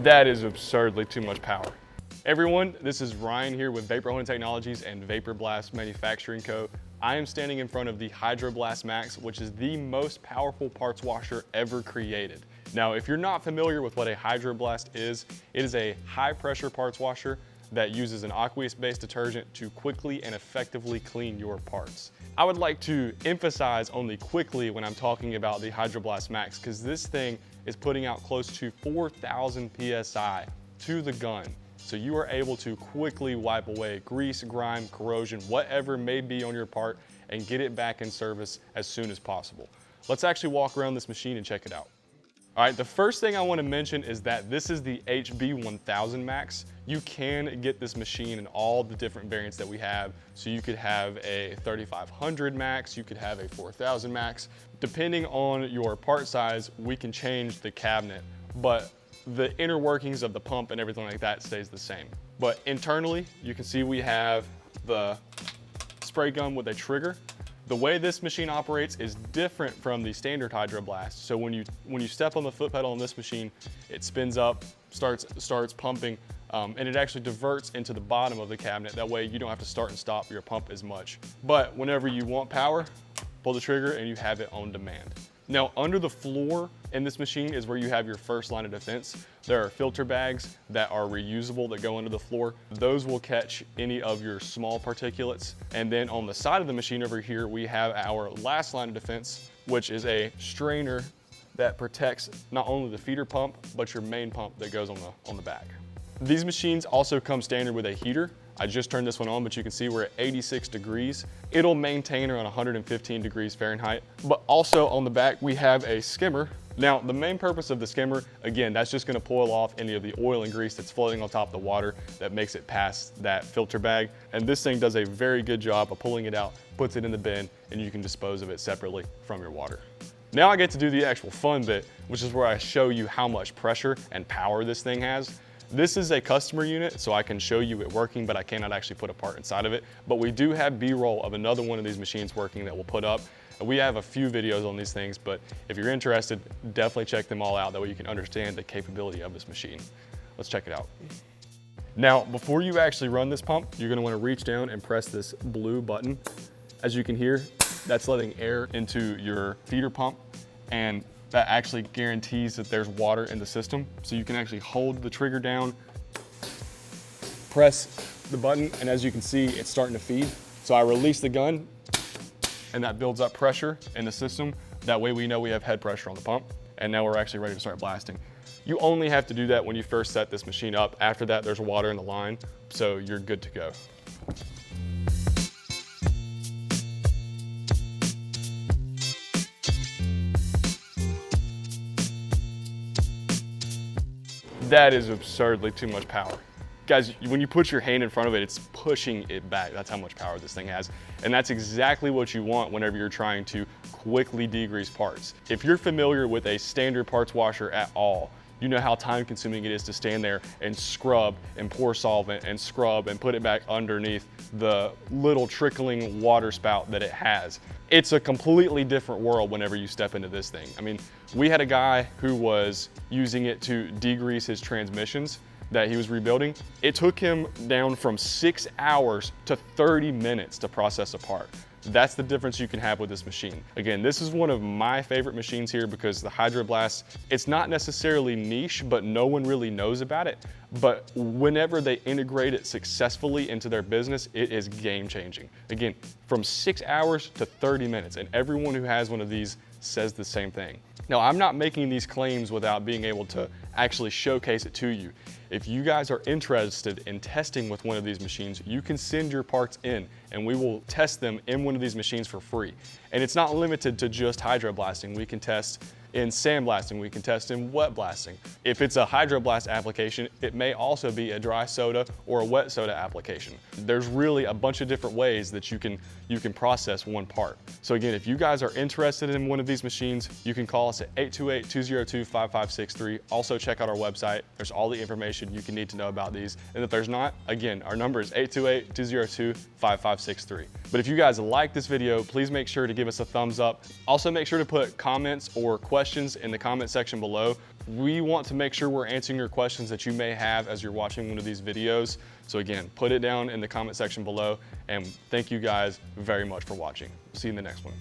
That is absurdly too much power. Everyone, this is Ryan here with Vapor Holding Technologies and Hydroblast Manufacturing Co. I am standing in front of the Hydroblast Max, which is the most powerful parts washer ever created. Now, if you're not familiar with what a Hydroblast is, it is a high pressure parts washer that uses an aqueous-based detergent to quickly and effectively clean your parts. I would like to emphasize on the quickly when I'm talking about the Hydroblast Max, because this thing is putting out close to 4,000 PSI to the gun. So you are able to quickly wipe away grease, grime, corrosion, whatever may be on your part, and get it back in service as soon as possible. Let's actually walk around this machine and check it out. All right, the first thing I want to mention is that this is the HB1000 Max. You can get this machine in all the different variants that we have. So you could have a 3500 Max, you could have a 4000 Max. Depending on your part size, we can change the cabinet, but the inner workings of the pump and everything like that stays the same. But internally, you can see we have the spray gun with a trigger. The way this machine operates is different from the standard Hydroblast. So when you step on the foot pedal on this machine, it spins up, starts pumping, and it actually diverts into the bottom of the cabinet. That way you don't have to start and stop your pump as much. But whenever you want power, pull the trigger and you have it on demand. Now, under the floor in this machine is where you have your first line of defense. There are filter bags that are reusable that go under the floor. Those will catch any of your small particulates. And then on the side of the machine over here, we have our last line of defense, which is a strainer that protects not only the feeder pump, but your main pump that goes on the back. These machines also come standard with a heater. I just turned this one on, but you can see we're at 86 degrees. It'll maintain around 115 degrees Fahrenheit. But also on the back, we have a skimmer. Now, the main purpose of the skimmer, again, that's just gonna boil off any of the oil and grease that's floating on top of the water that makes it past that filter bag. And this thing does a very good job of pulling it out, puts it in the bin, and you can dispose of it separately from your water. Now I get to do the actual fun bit, which is where I show you how much pressure and power this thing has. This is a customer unit, so I can show you it working, but I cannot actually put a part inside of it. But we do have B-roll of another one of these machines working that we'll put up. We have a few videos on these things, but if you're interested, definitely check them all out. That way you can understand the capability of this machine. Let's check it out. Now, before you actually run this pump, you're gonna wanna reach down and press this blue button. As you can hear, that's letting air into your feeder pump, and that actually guarantees that there's water in the system. So you can actually hold the trigger down, press the button, and as you can see, it's starting to feed. So I release the gun, and that builds up pressure in the system. That way we know we have head pressure on the pump, and now we're actually ready to start blasting. You only have to do that when you first set this machine up. After that, there's water in the line, so you're good to go. That is absurdly too much power. Guys, when you put your hand in front of it, it's pushing it back. That's how much power this thing has. And that's exactly what you want whenever you're trying to quickly degrease parts. If you're familiar with a standard parts washer at all, you know how time consuming it is to stand there and scrub and pour solvent and scrub and put it back underneath the little trickling water spout that it has. It's a completely different world whenever you step into this thing. I mean, we had a guy who was using it to degrease his transmissions that he was rebuilding. It took him down from 6 hours to 30 minutes to process a part. That's the difference you can have with this machine. Again, this is one of my favorite machines here because the Hydroblast, it's not necessarily niche, but no one really knows about it. But whenever they integrate it successfully into their business, it is game changing. Again, from 6 hours to 30 minutes, and everyone who has one of these says the same thing. Now, I'm not making these claims without being able to actually showcase it to you. If you guys are interested in testing with one of these machines, you can send your parts in and we will test them in one of these machines for free. And it's not limited to just hydroblasting. We can test in sandblasting, we can test in wet blasting. If it's a hydroblast application, it may also be a dry soda or a wet soda application. There's really a bunch of different ways that you can process one part. So again, if you guys are interested in one of these machines, you can call us at 828-202-5563. Also check out our website. There's all the information you can need to know about these. And if there's not, again, our number is 828-202-5563. But if you guys like this video, please make sure to give us a thumbs up. Also make sure to put comments or questions in the comment section below. We want to make sure we're answering your questions that you may have as you're watching one of these videos. So again, put it down in the comment section below, and thank you guys very much for watching. See you in the next one.